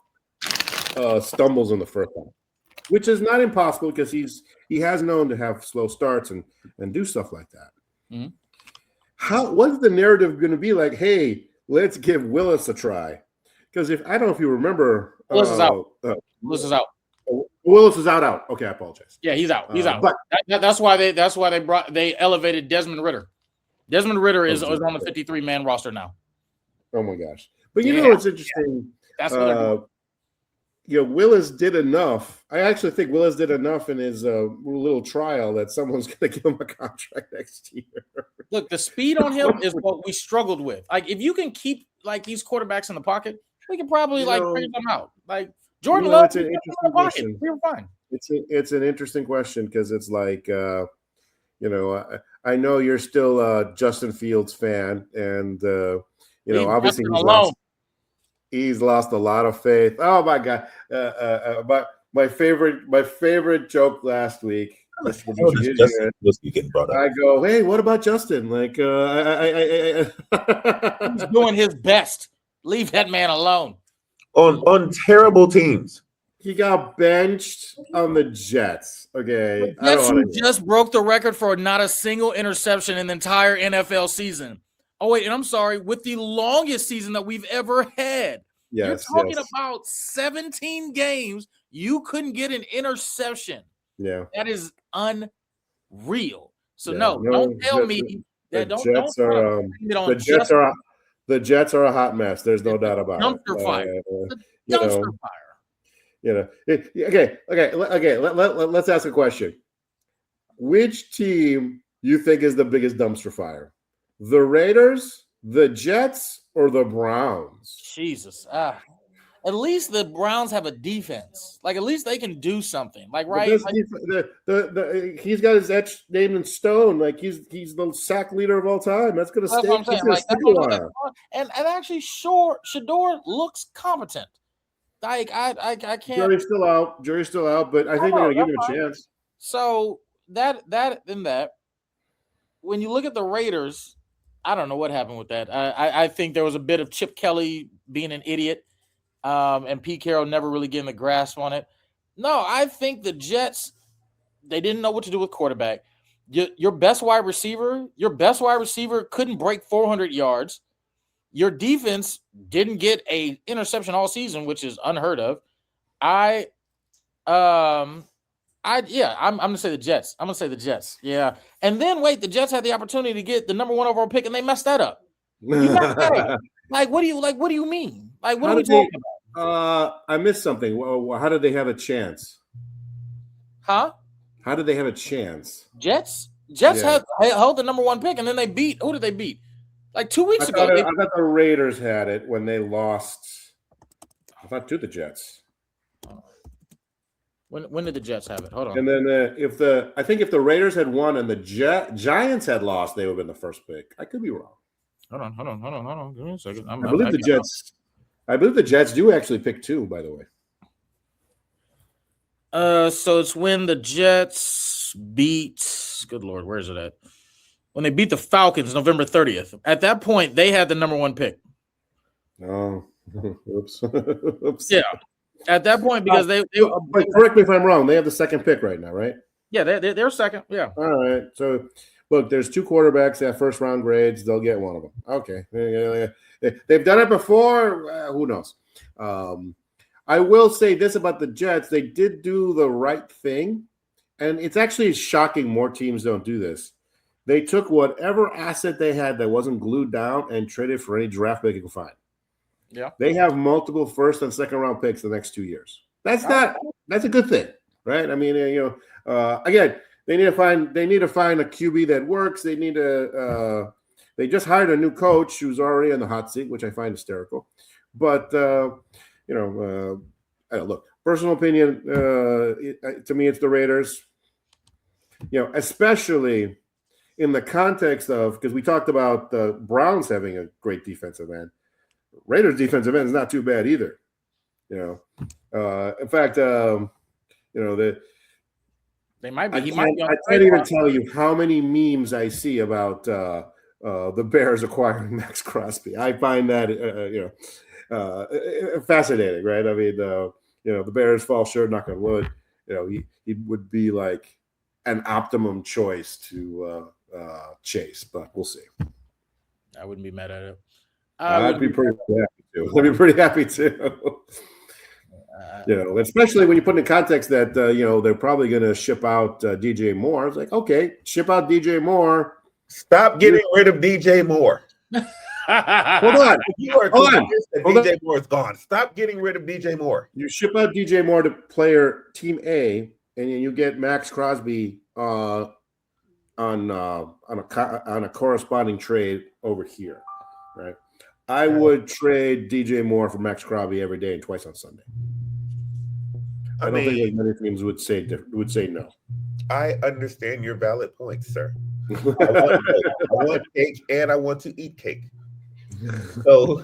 stumbles in the first half, which is not impossible because he has known to have slow starts and do stuff like that. Mm-hmm. What's the narrative going to be like? Hey, let's give Willis a try. Because I don't know if you remember, Willis is out. Willis is out. Okay, I apologize. Yeah, he's out. But that's why they elevated Desmond Ridder. Desmond Ridder is on the 53-man roster now. Oh my gosh! But you know what's interesting? That's what Willis did enough. I actually think Willis did enough in his little trial that someone's going to give him a contract next year. Look, the speed on him is what we struggled with. Like, if you can keep like these quarterbacks in the pocket, we can probably bring them out. Like Jordan Love, it's an interesting question. We were fine. It's an interesting question because it's like, I know you're still a Justin Fields fan, and obviously he's lost a lot of faith. Oh my God! But my favorite joke last week. I go, hey, what about Justin? Like, he's doing his best. Leave that man alone. On terrible teams. He got benched on the Jets. Okay. The Jets who just broke the record for not a single interception in the entire NFL season. Oh, wait, and I'm sorry, with the longest season that we've ever had. Yes, you're talking about 17 games. You couldn't get an interception. Yeah. That is unreal. So don't tell me that the Jets are a hot mess. There's no doubt about dumpster fire. Dumpster fire. Okay. Let's ask a question. Which team you think is the biggest dumpster fire? The Raiders, the Jets, or the Browns? Jesus. At least the Browns have a defense. Like, at least they can do something. Like, right? He's got his etched name in stone. Like, he's the sack leader of all time. That's going to stay. And actually, Shador looks competent. Like, I can't. Jury's still out, but I think they're going to give him a chance. So that when you look at the Raiders, I don't know what happened with that. I think there was a bit of Chip Kelly being an idiot. And Pete Carroll never really getting the grasp on it. No, I think the Jets, they didn't know what to do with quarterback. Your best wide receiver couldn't break 400 yards. Your defense didn't get a interception all season, which is unheard of. I'm gonna say the Jets. Yeah. And then the Jets had the opportunity to get the number 1 overall pick, and they messed that up. Like, what do you mean? Like, what are we talking about? I missed something. How did they have a chance? Huh? How did they have a chance? Jets held the number 1 pick, and then they beat. Who did they beat? Like 2 weeks ago. I thought the Raiders had it when they lost. I thought to the Jets. When did the Jets have it? Hold on. And then if the Raiders had won and the Giants had lost, they would have been the first pick. I could be wrong. Hold on. Give me a second. I believe the Jets do actually pick 2, by the way. So it's when the Jets beat. Good Lord, where is it at? When they beat the Falcons, November 30th. At that point, they had the number 1 pick. Oh, oops. Yeah, at that point, because they. But correct me if I'm wrong. They have the 2nd pick right now, right? Yeah, they're second. Yeah. All right. So, look, there's 2 quarterbacks that have first-round grades. They'll get one of them. Okay. They've done it before. Who knows? I will say this about the Jets. They did do the right thing, and it's actually shocking more teams don't do this. They took whatever asset they had that wasn't glued down and traded for any draft pick you can find. Yeah. They have multiple first and second round picks the next 2 years. That's a good thing, right? I mean, again, they need to find a QB that works. They need to they just hired a new coach who's already in the hot seat, which I find hysterical. But look, personal opinion, to me, it's the Raiders. Especially in the context of, because we talked about the Browns having a great defensive end. Raiders defensive end is not too bad either. In fact, they might be. I can't even tell you how many memes I see about the Bears acquiring Max Crosby. I find that fascinating, right? I mean, the Bears fall short, knock on wood. He would be like an optimum choice to chase, but we'll see. I wouldn't be mad at it. I'd be pretty happy too. Especially when you put in context that they're probably going to ship out DJ Moore. It's like, okay, ship out DJ Moore. Stop getting rid of DJ Moore. Hold on. DJ Moore is gone. Stop getting rid of DJ Moore. You ship out DJ Moore to player Team A, and you get Max Crosby on a corresponding trade over here, right? I would trade DJ Moore for Max Crosby every day and twice on Sunday. I don't think many teams would say no. I understand your valid points, sir. I want cake and I want to eat cake. So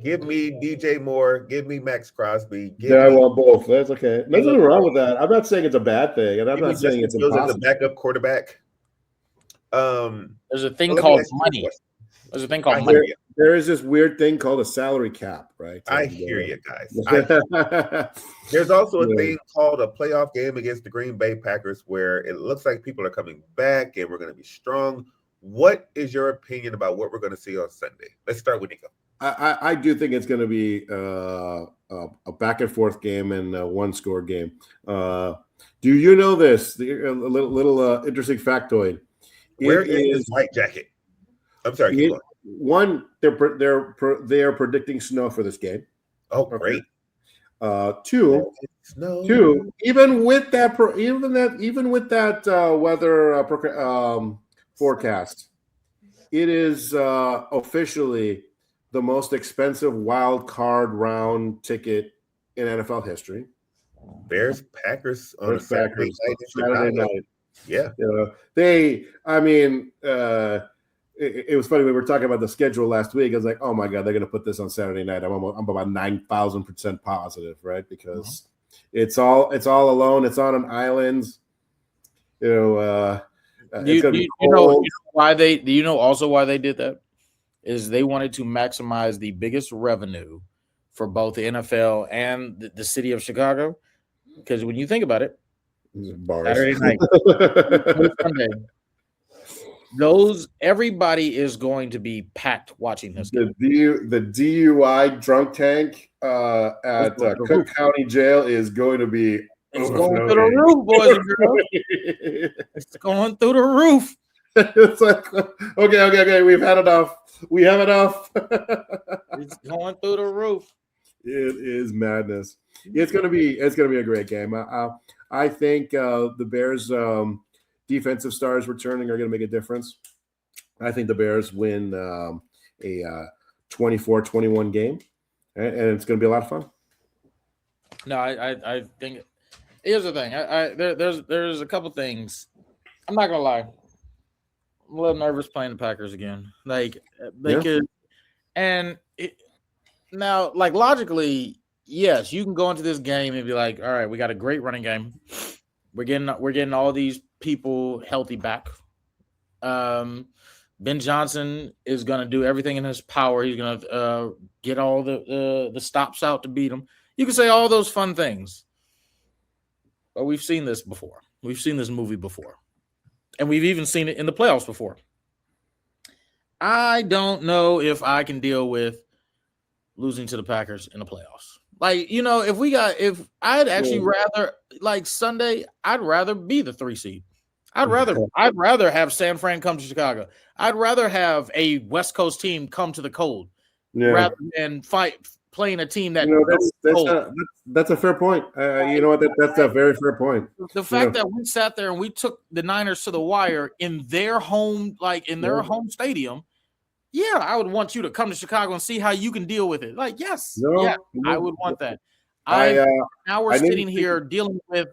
Give me DJ Moore. Give me Max Crosby. I want both. That's okay. Nothing wrong with that. I'm not saying it's a bad thing, and I'm not saying it's impossible. As a backup quarterback. There's a thing called money. There's a thing called money. There is this weird thing called a salary cap, right? I hear you guys. There's also a thing called a playoff game against the Green Bay Packers where it looks like people are coming back and we're going to be strong. What is your opinion about what we're going to see on Sunday? Let's start with Nico. I do think it's going to be a back and forth game and a one-score game. Do you know this? A little interesting factoid. Where is his white jacket? I'm sorry. One, they are predicting snow for this game. Oh, great. Two, even with that weather forecast, it is officially the most expensive wild card round ticket in NFL history. Bears Packers on a Saturday night. Yeah. It was funny. We were talking about the schedule last week. I was like, oh my God, they're going to put this on Saturday night. I'm about 9,000% positive, right? Because it's all alone. It's on an island. Do you know why they did that? Is they wanted to maximize the biggest revenue for both the NFL and the city of Chicago. Because when you think about it, Saturday night, Sunday, everybody is going to be packed watching this game. The DUI drunk tank at Cook County Jail is going to be going through the roof, boys and girls. It's going through the roof. It's like, okay. We've had enough. We have enough. It's going through the roof. It is madness. It's gonna be a great game. I think the Bears' defensive stars returning are going to make a difference. I think the Bears win a 24-21 game, and it's going to be a lot of fun. No, I think here's the thing. There's a couple things. I'm not gonna lie. I'm a little nervous playing the Packers again. Now, logically, yes, you can go into this game and be like, all right, we got a great running game. We're getting all these people healthy back. Ben Johnson is going to do everything in his power. He's going to get all the stops out to beat him. You can say all those fun things, but we've seen this before. We've seen this movie before, and we've even seen it in the playoffs before. I don't know if I can deal with losing to the Packers in the playoffs. If I'd actually rather Sunday, I'd rather be the 3 seed. I'd rather have San Fran come to Chicago. I'd rather have a West Coast team come to the cold rather than playing a team that. That's a fair point. You know what? That's a very fair point. The fact that we sat there and we took the Niners to the wire in their home, home stadium. Yeah, I would want you to come to Chicago and see how you can deal with it. I would want that. Now we're sitting here dealing with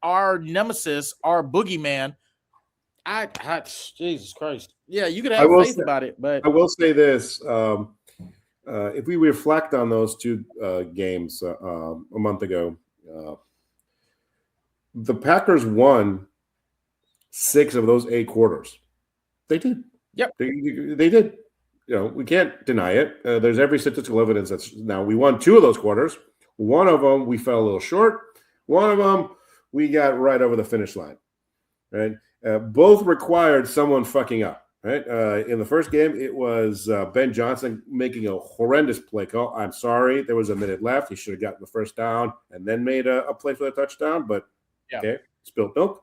our nemesis, our boogeyman. Jesus Christ. Yeah, you could have faith about it, but I will say this: if we reflect on those two games a month ago, the Packers won 6 of those 8 quarters. They did. Yep, they did. We can't deny it. There's every statistical evidence now we won 2 of those quarters. One of them we fell a little short. One of them we got right over the finish line. Right. Both required someone fucking up. Right. In the first game, it was Ben Johnson making a horrendous play call. I'm sorry, there was a minute left. He should have gotten the first down and then made a play for the touchdown. But spilled milk.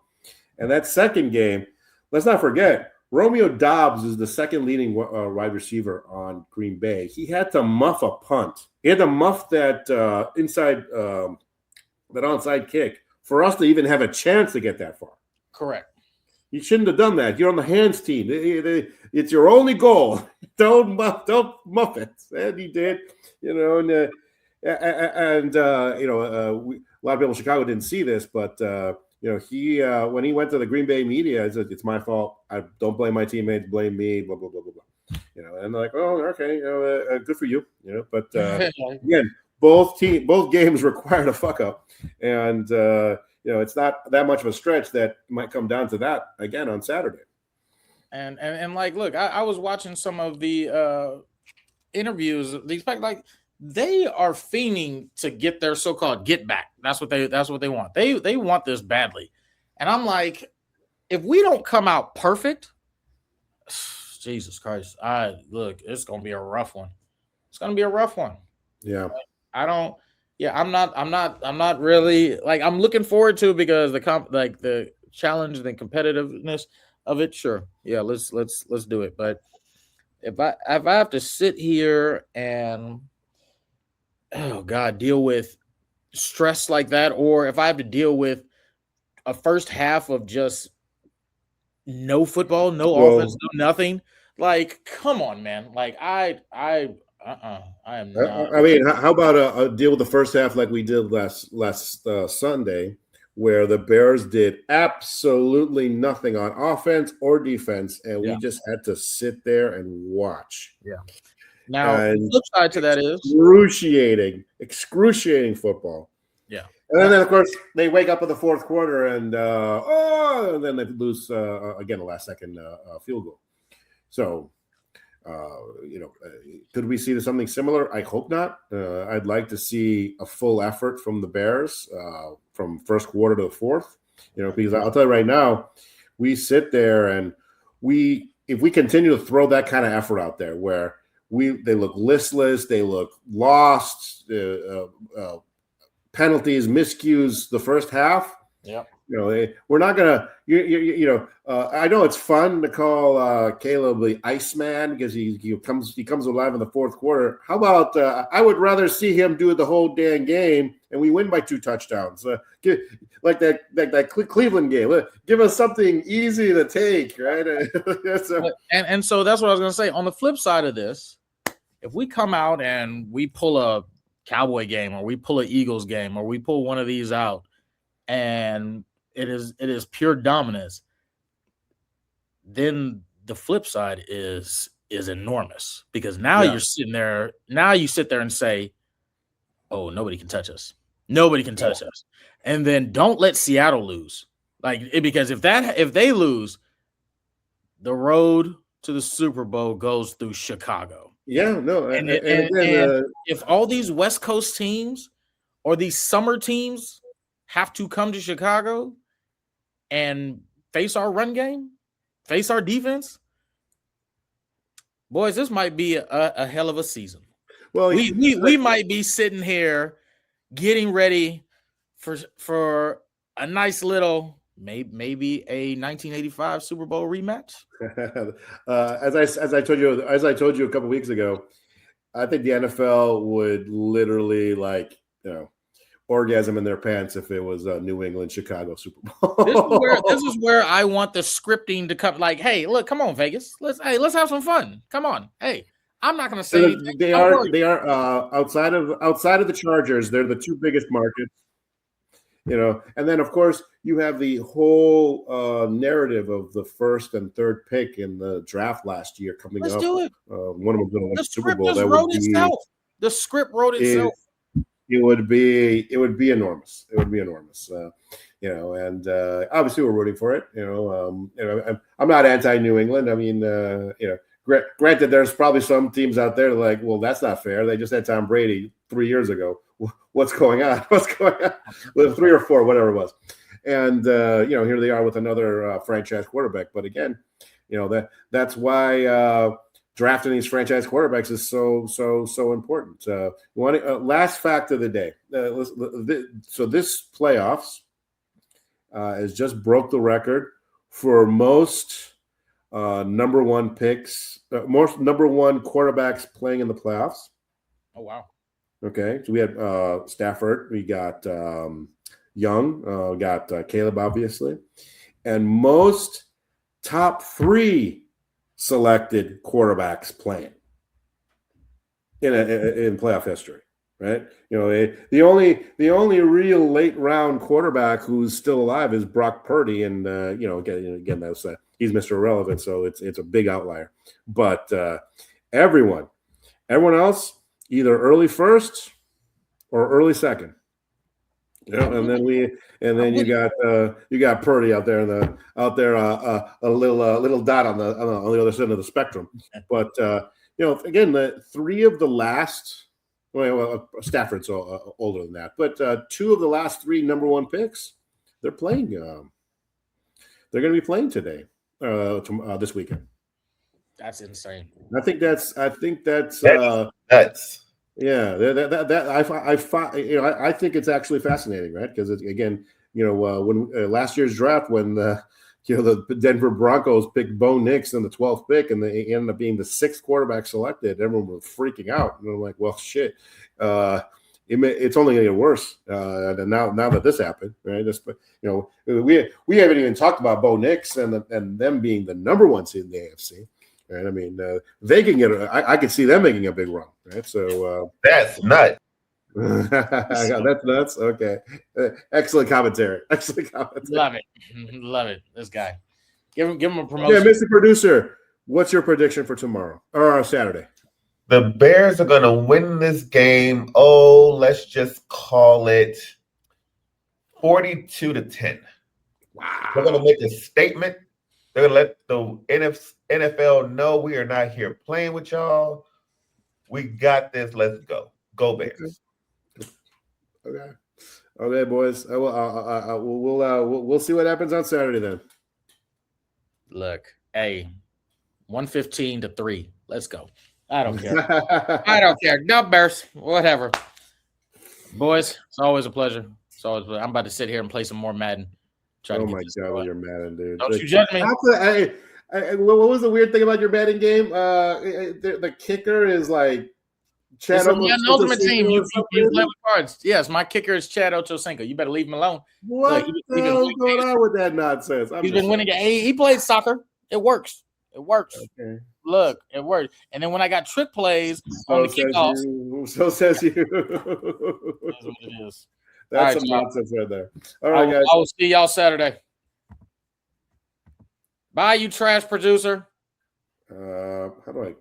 And that second game, let's not forget. Romeo Doubs is the second leading wide receiver on Green Bay. He had to muff a punt. He had to muff that onside kick for us to even have a chance to get that far. Correct. You shouldn't have done that. You're on the hands team. It's your only goal. Don't muff it. And he did. A lot of people in Chicago didn't see this, but. He when he went to the Green Bay media, he said, it's my fault. I don't blame my teammates, blame me, blah, blah, blah, blah, blah. And they're like, oh, okay, good for you, But again, both games required a fuck up, and it's not that much of a stretch that might come down to that again on Saturday. And like, look, I was watching some of the interviews. These like they are fiending to get their so-called get back. That's what they want. They want this badly, and I'm like, if we don't come out perfect, Jesus Christ, it's gonna be a rough one. It's gonna be a rough one. Yeah. I'm not really like, I'm looking forward to it because the challenge and the competitiveness of it. Sure. Yeah, let's do it. But if I have to sit here and deal with stress like that, or if I have to deal with a first half of just no football, no offense, no nothing, like, come on, man. Like I am not. I mean, how about a deal with the first half like we did last Sunday, where the Bears did absolutely nothing on offense or defense, and we just had to sit there and watch. Yeah. Now, the flip side to that is excruciating football. Yeah. And then, of course, they wake up in the fourth quarter and then they lose again a last-second field goal. So, could we see something similar? I hope not. I'd like to see a full effort from the Bears from first quarter to the fourth. Because I'll tell you right now, we sit there and if we continue to throw that kind of effort out there, where they look listless, they look lost, penalties, miscues the first half. Yeah. We're not gonna. I know it's fun to call Caleb the Iceman because he comes alive in the fourth quarter. How about I would rather see him do it the whole damn game and we win by 2 touchdowns, like that Cleveland game. Give us something easy to take, right? And so that's what I was gonna say. On the flip side of this, if we come out and we pull a Cowboy game, or we pull an Eagles game, or we pull one of these out, and it is pure dominance, then the flip side is enormous, because now you're sitting there. Now you sit there and say, "Oh, nobody can touch us. Nobody can touch us." And then don't let Seattle lose, because if they lose, the road to the Super Bowl goes through Chicago. Yeah, no. And if all these West Coast teams or these summer teams have to come to Chicago and face our run game, face our defense, boys, this might be a hell of a season. Well, we might be sitting here getting ready for a nice little maybe a 1985 Super Bowl rematch. As I told you a couple weeks ago, I think the NFL would literally orgasm in their pants if it was a New England Chicago Super Bowl. This is where I want the scripting to come. Like, hey, look, come on, Vegas. Let's have some fun. Come on, hey. I'm not going to say anything. They are outside of the Chargers. They're the 2 biggest markets. And then of course you have the whole narrative of the first and third pick in the draft last year coming up. Let's do it. One of them going to win the Super Bowl. The script wrote itself. It would be enormous. It would be enormous. And obviously we're rooting for it. I'm not anti-New England. I mean, granted, there's probably some teams out there like, well, that's not fair. They just had Tom Brady 3 years ago. What's going on? With 3 or 4, whatever it was. And here they are with another franchise quarterback. But again, that's why drafting these franchise quarterbacks is so important. Last fact of the day. So this playoffs has just broke the record for most number 1 picks, most number 1 quarterbacks playing in the playoffs. Oh wow. Okay, so we had Stafford, we got Young, got Caleb, obviously, and most top 3 selected quarterbacks playing in playoff history, right? The only real late round quarterback who's still alive is Brock Purdy, and again that's he's Mr. Irrelevant, so it's a big outlier. But everyone else, either early first or early second. And then you got Purdy out there a little dot on the other side of the spectrum. But again, the three of the last. Well, Stafford's older than that, but two of the last three number one picks, they're playing. They're going to be playing today, this weekend. That's insane. I think that's nuts. Yeah, I think it's actually fascinating, right? Because again, when last year's draft, when the Denver Broncos picked Bo Nix in the 12th pick, and they ended up being the 6th quarterback selected, everyone was freaking out. And I'm like, well, shit, it's only going to get worse. And now that this happened, right? We haven't even talked about Bo Nix and them being the number one seed in the AFC. Right? I mean, they can get. I could see them making a big run. Right? So that's nuts. That's nuts. Okay, excellent commentary. Love it. This guy, give him a promotion. Yeah, Mr. Producer, what's your prediction for tomorrow or Saturday? The Bears are going to win this game. Oh, let's just call it 42-10. Wow. We're going to make a statement. They're going to let the NFL know we are not here playing with y'all. We got this. Let's go. Go Bears. Okay, boys. We'll see what happens on Saturday then. Look, 115-3. Let's go. I don't care. No Bears. Whatever. Boys, it's always a pleasure. I'm about to sit here and play some more Madden. Oh my God, you're Madden, dude. Don't you judge me. What was the weird thing about your Madden game? The kicker is like Chad. It's an ultimate team. You play with cards. Yes, my kicker is Chad Ochocinco. You better leave him alone. What the hell's going on with that nonsense? He's been winning. He plays soccer. It works. Okay. Look, it works. And then when I got trick plays on the kickoffs, so says you. That's what it is. That's some nonsense right there. All right, guys. I will see y'all Saturday. Bye, you trash producer. How do I